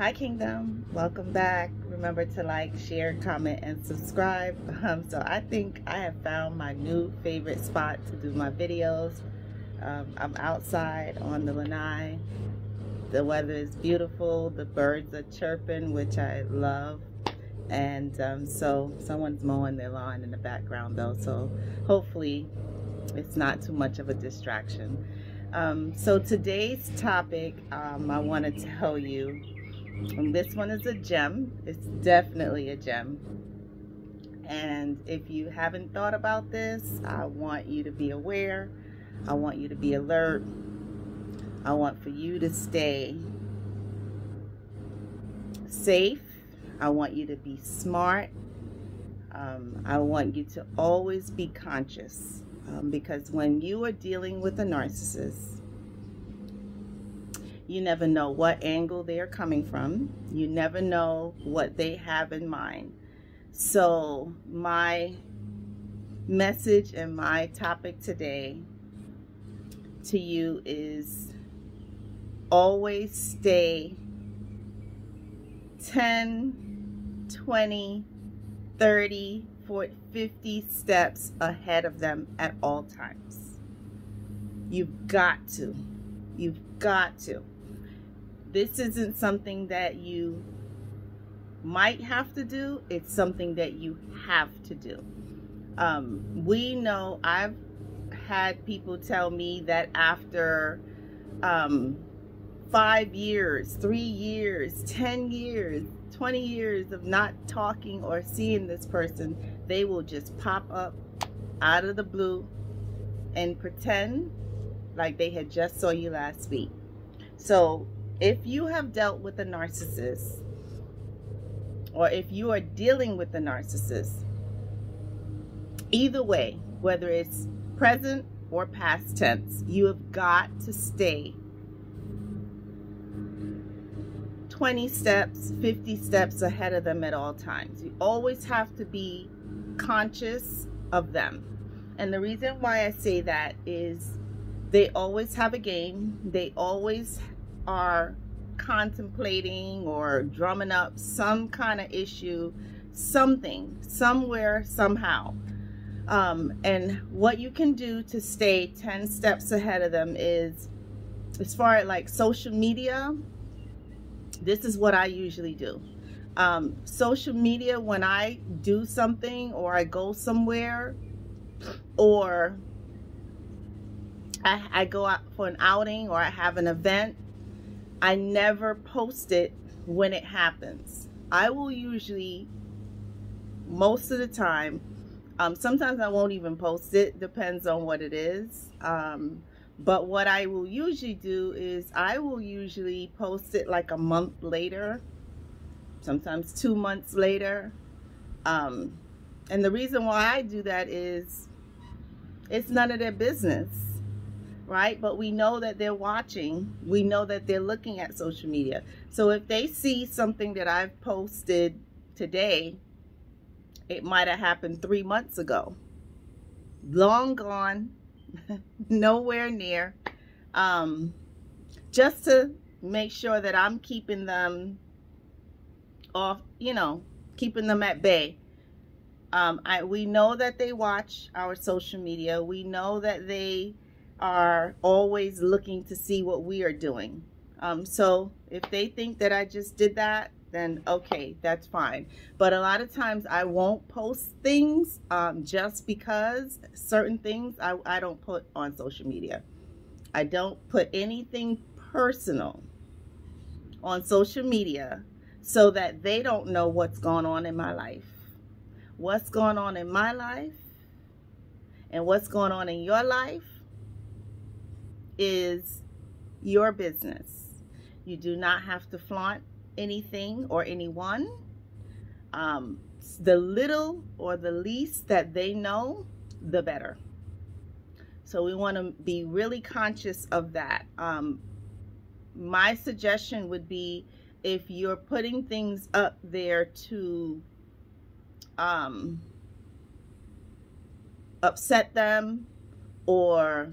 Hi Kingdom, welcome back. Remember to like, share, comment, and subscribe. So I think I have found my new favorite spot to do my videos. I'm outside on the lanai. The weather is beautiful. The birds are chirping, which I love. And so someone's mowing their lawn in the background though, so hopefully it's not too much of a distraction. So today's topic, I want to tell you, and this one is a gem. It's definitely a gem. And if you haven't thought about this, I want you to be aware. I want you to be alert. I want for you to stay safe. I want you to be smart. I want you to always be conscious. Because when you are dealing with a narcissist, you never know what angle they're coming from. You never know what they have in mind. So my message and my topic today to you is always stay 10, 20, 30, 40, 50 steps ahead of them at all times. You've got to. You've got to. This isn't something that you might have to do. It's something that you have to do. We know, I've had people tell me that after 5 years, 3 years, 10 years, 20 years of not talking or seeing this person, they will just pop up out of the blue and pretend like they had just saw you last week. So if you have dealt with a narcissist, or if you are dealing with a narcissist, either way, whether it's present or past tense, you have got to stay 20 steps, 50 steps ahead of them at all times. You always have to be conscious of them. And the reason why I say that is they always have a game. They always are contemplating or drumming up some kind of issue, something, somewhere, somehow. And what you can do to stay 10 steps ahead of them is, as far as like social media, this is what I usually do. Social media, when I do something or I go somewhere or I go out for an outing or I have an event, I never post it when it happens. I will usually, most of the time, sometimes I won't even post it, depends on what it is. But what I will usually do is I will usually post it like a month later, sometimes 2 months later. And the reason why I do that is it's none of their business, right? But we know that they're watching. We know that they're looking at social media. So if they see something that I've posted today, it might have happened 3 months ago. Long gone. Nowhere near. Just to make sure that I'm keeping them off, keeping them at bay. We know that they watch our social media. We know that they are always looking to see what we are doing. So if they think that I just did that, then okay, that's fine. But a lot of times I won't post things just because certain things I don't put on social media. I don't put anything personal on social media so that they don't know what's going on in my life. What's going on in my life and what's going on in your life is your business. You do not have to flaunt anything or anyone. The little or the least that they know, the better. So we want to be really conscious of that. My suggestion would be, if you're putting things up there to upset them or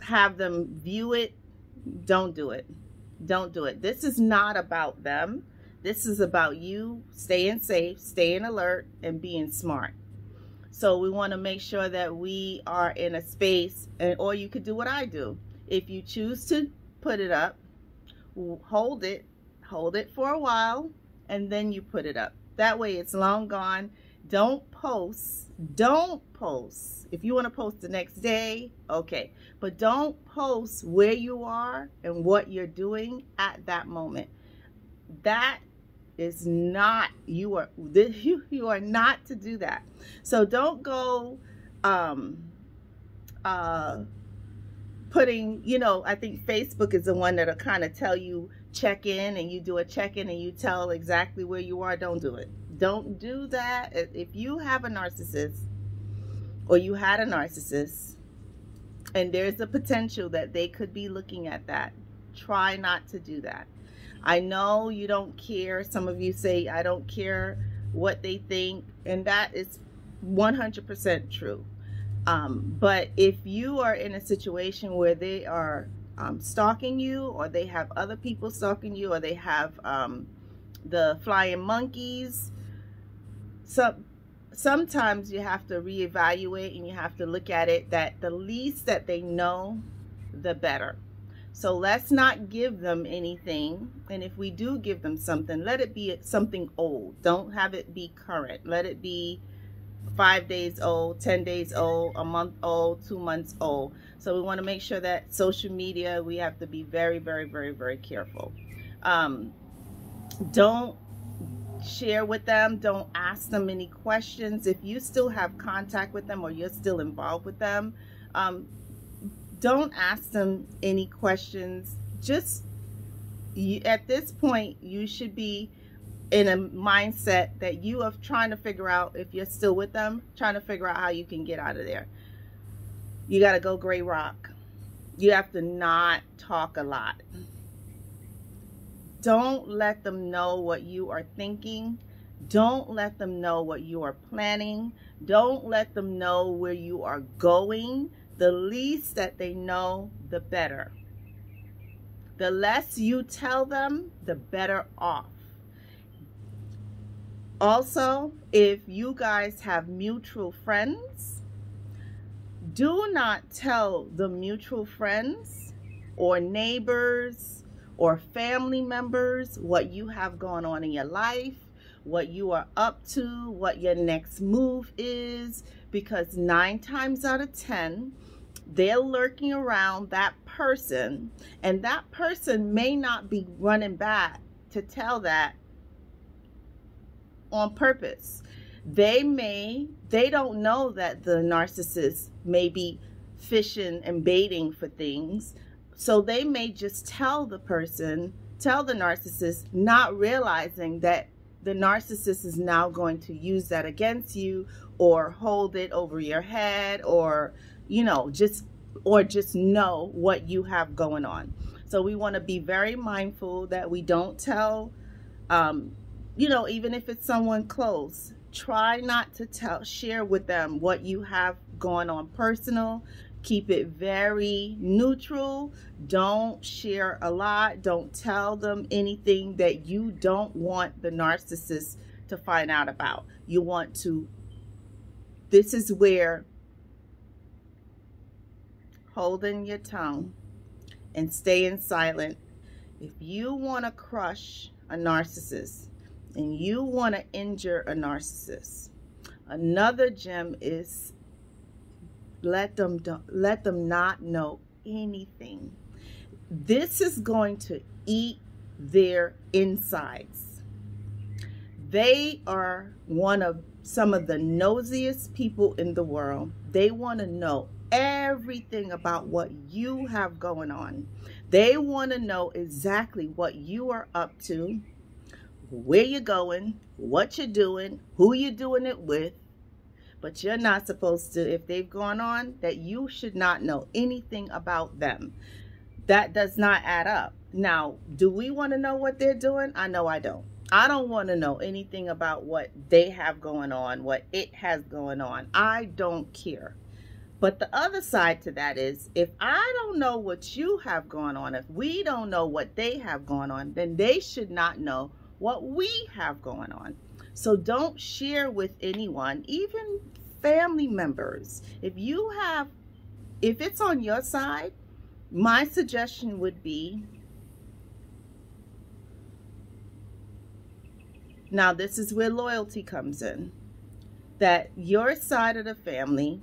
have them view it Don't do it. Don't do it. This is not about them. This is about you staying safe, staying alert, and being smart. So we want to make sure that we are in a space, or you could do what I do. If you choose to put it up, hold it for a while, and then you put it up. That way it's long gone. Don't post. If you want to post the next day, okay, but don't post where you are and what you're doing at that moment. That is not, you are not to do that. So don't go putting, I think Facebook is the one that'll kind of tell you check in, and you do a check-in and you tell exactly where you are. Don't do it. Don't do that. If you have a narcissist, or you had a narcissist, and there's a potential that they could be looking at that, try not to do that. I know you don't care. Some of you say, I don't care what they think, and that is 100% true. But if you are in a situation where they are stalking you, or they have other people stalking you, or they have the flying monkeys, sometimes you have to reevaluate, and you have to look at it that the least that they know, the better. So let's not give them anything. And if we do give them something, let it be something old. Don't have it be current. Let it be 5 days old, 10 days old, a month old, 2 months old. So we want to make sure that social media, we have to be very, very, very, very careful. Don't share with them. Don't ask them any questions. If you still have contact with them, or you're still involved with them, don't ask them any questions. Just, at this point, you should be in a mindset that you are trying to figure out, if you're still with them, trying to figure out how you can get out of there. You got to go gray rock. You have to not talk a lot. Don't let them know what you are thinking. Don't let them know what you are planning. Don't let them know where you are going. The least that they know, the better. The less you tell them, the better off. Also, if you guys have mutual friends, do not tell the mutual friends or neighbors or family members what you have going on in your life, what you are up to, what your next move is, because 9 times out of 10, they're lurking around that person, and that person may not be running back to tell that on purpose. They don't know that the narcissist may be fishing and baiting for things, so they may just tell the narcissist, not realizing that the narcissist is now going to use that against you, or hold it over your head, or just know what you have going on. So we want to be very mindful that we don't tell, even if it's someone close, try not to share with them what you have going on personal. Keep it very neutral. Don't share a lot. Don't tell them anything that you don't want the narcissist to find out about. This is where holding your tongue and staying silent. If you want to crush a narcissist and you want to injure a narcissist, another gem is let them not know anything. This is going to eat their insides. They are some of the nosiest people in the world. They want to know everything about what you have going on. They want to know exactly what you are up to, where you're going, what you're doing, who you're doing it with. But you're not supposed to, if they've gone on, that you should not know anything about them. That does not add up. Now, do we want to know what they're doing? I know I don't. I don't want to know anything about what they have going on, what it has going on. I don't care. But the other side to that is, if I don't know what you have going on, if we don't know what they have going on, then they should not know what we have going on. So don't share with anyone, even family members. If it's on your side, my suggestion would be, now this is where loyalty comes in, that your side of the family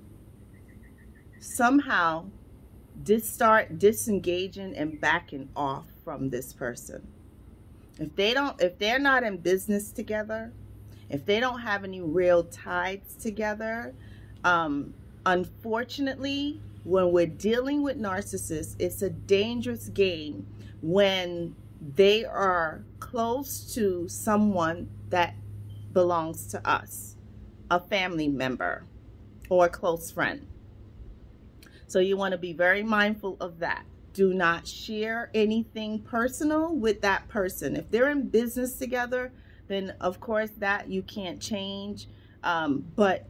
somehow start disengaging and backing off from this person. If they're not in business together, if they don't have any real ties together, unfortunately, when we're dealing with narcissists, it's a dangerous game when they are close to someone that belongs to us, a family member or a close friend. So you want to be very mindful of that. Do not share anything personal with that person. If they're in business together, then of course that you can't change. But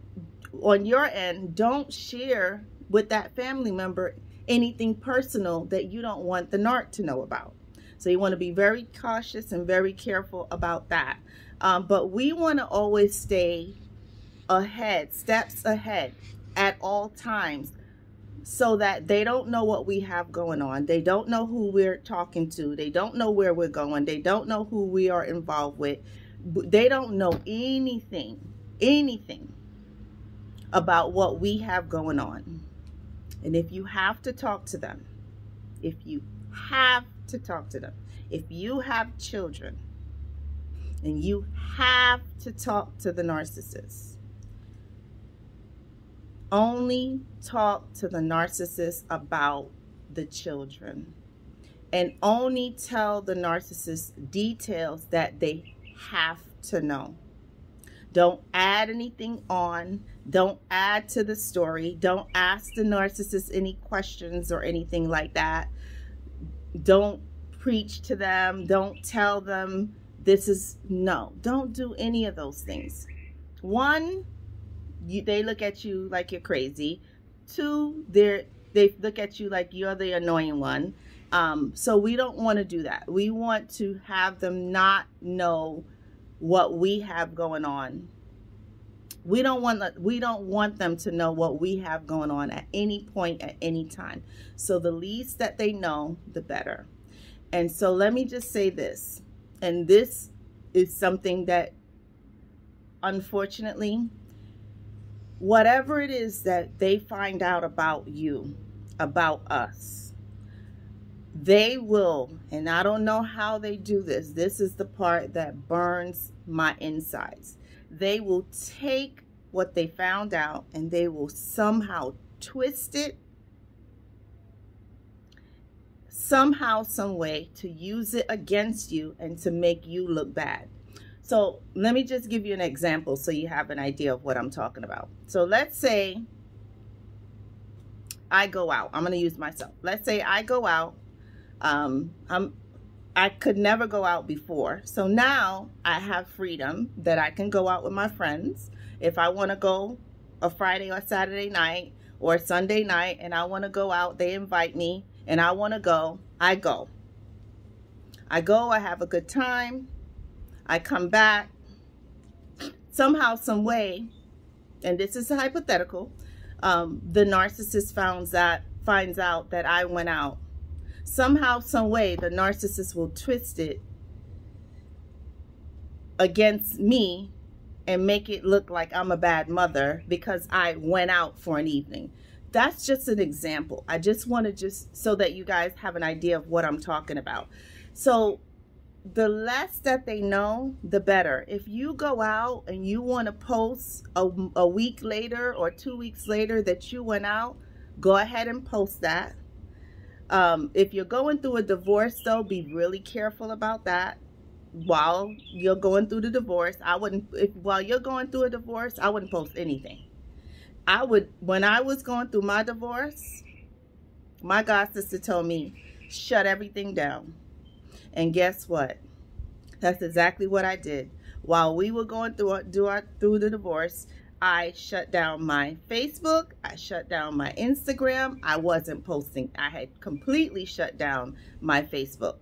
on your end, don't share with that family member anything personal that you don't want the narc to know about. So you want to be very cautious and very careful about that. But we want to always stay ahead, steps ahead at all times, so that they don't know what we have going on. They don't know who we're talking to. They don't know where we're going. They don't know who we are involved with. They don't know anything about what we have going on. And if you have to talk to them, if you have children and you have to talk to the narcissist, only talk to the narcissist about the children, and only tell the narcissist details that they have to know. Don't add anything on. Don't add to the story. Don't ask the narcissist any questions or anything like that. Don't preach to them. Don't tell them don't do any of those things. One, they look at you like you're crazy. Two, they look at you like you're the annoying one. So we don't want to do that. We want to have them not know what we have going on. We don't want them to know what we have going on at any point, at any time. So the least that they know, the better. And so let me just say this, and this is something that, unfortunately, whatever it is that they find out about you, about us, they will, and I don't know how they do this. This is the part that burns my insides. They will take what they found out and they will somehow twist it, somehow, some way, to use it against you and to make you look bad. So let me just give you an example so you have an idea of what I'm talking about. So let's say I go out. I'm going to use myself. Let's say I go out. I could never go out before. So now I have freedom that I can go out with my friends. If I want to go a Friday or Saturday night or Sunday night and I want to go out, they invite me and I want to go, I go. I go, I have a good time. I come back. Somehow, some way, and this is hypothetical, the narcissist finds out that I went out. Somehow, some way, the narcissist will twist it against me and make it look like I'm a bad mother because I went out for an evening. That's just an example. I just want to so that you guys have an idea of what I'm talking about. So the less that they know, the better. If you go out and you want to post a week later or 2 weeks later that you went out, go ahead and post that. If you're going through a divorce, though, be really careful about that. While you're going through the divorce, while you're going through a divorce, I wouldn't post anything. When I was going through my divorce, my god sister told me, shut everything down. And guess what? That's exactly what I did. While we were going through the divorce, I shut down my Facebook. I shut down my Instagram. I wasn't posting. I had completely shut down my Facebook.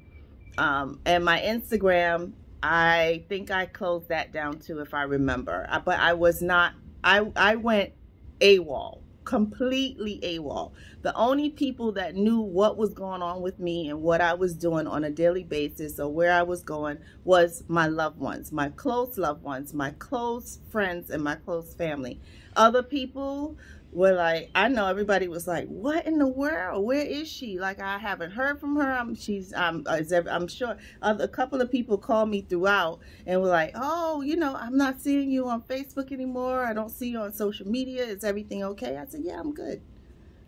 And my Instagram, I think I closed that down too, if I remember. But I was not, I went AWOL, completely AWOL. The only people that knew what was going on with me and what I was doing on a daily basis or where I was going was my loved ones, my close loved ones, my close friends, and my close family. Other people were like, I know everybody was like, what in the world? Where is she? Like, I haven't heard from her. I'm sure a couple of people called me throughout and were like, oh, you know, I'm not seeing you on Facebook anymore. I don't see you on social media. Is everything okay? I said, yeah, I'm good.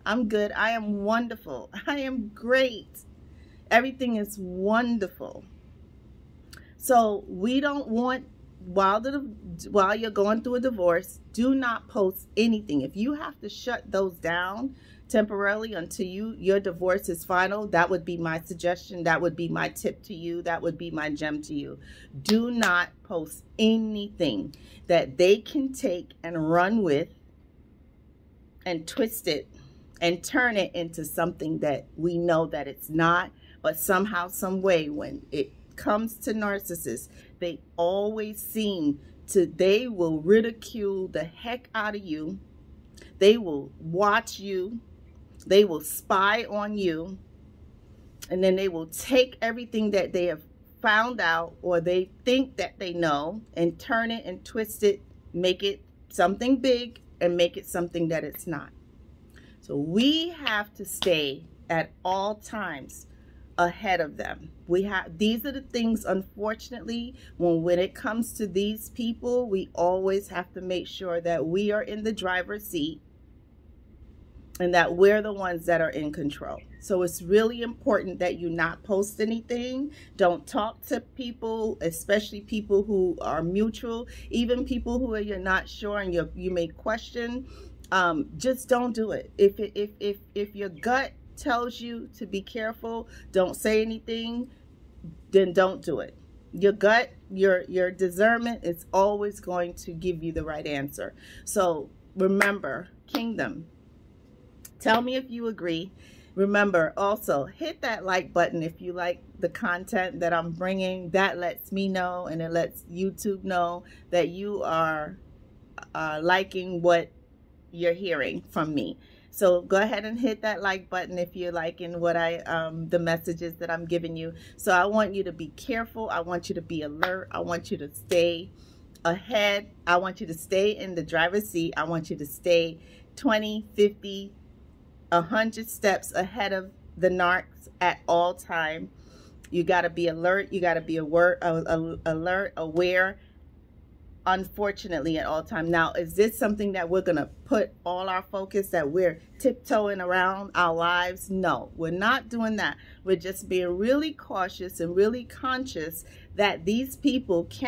I'm good. I am wonderful. I am great. Everything is wonderful. So we don't want, while you're going through a divorce, do not post anything. If you have to shut those down temporarily until your divorce is final, that would be my suggestion. That would be my tip to you. That would be my gem to you. Do not post anything that they can take and run with and twist it and turn it into something that we know that it's not, but somehow, some way, when it comes to narcissists, they always they will ridicule the heck out of you. They will watch you. They will spy on you. And then they will take everything that they have found out or they think that they know and turn it and twist it, make it something big and make it something that it's not. So we have to stay at all times ahead of them. These are the things, unfortunately, when it comes to these people, we always have to make sure that we are in the driver's seat and that we're the ones that are in control. So it's really important that you not post anything. Don't talk to people, especially people who are mutual, even people who you're not sure and you may question. Just don't do it. If your gut tells you to be careful, don't say anything, then don't do it. Your gut, your discernment is always going to give you the right answer. So remember, Kingdom, tell me if you agree. Remember, also hit that like button if you like the content that I'm bringing. That lets me know and it lets YouTube know that you are liking what you're hearing from me. So go ahead and hit that like button if you're liking what the messages that I'm giving you. So I want you to be careful. I want you to be alert. I want you to stay ahead. I want you to stay in the driver's seat. I want you to stay 20, 50, 100 steps ahead of the narcs at all time. You got to be alert. You got to be alert, aware, unfortunately, at all time. Now, is this something that we're going to put all our focus, that we're tiptoeing around our lives? No, we're not doing that. We're just being really cautious and really conscious that these people can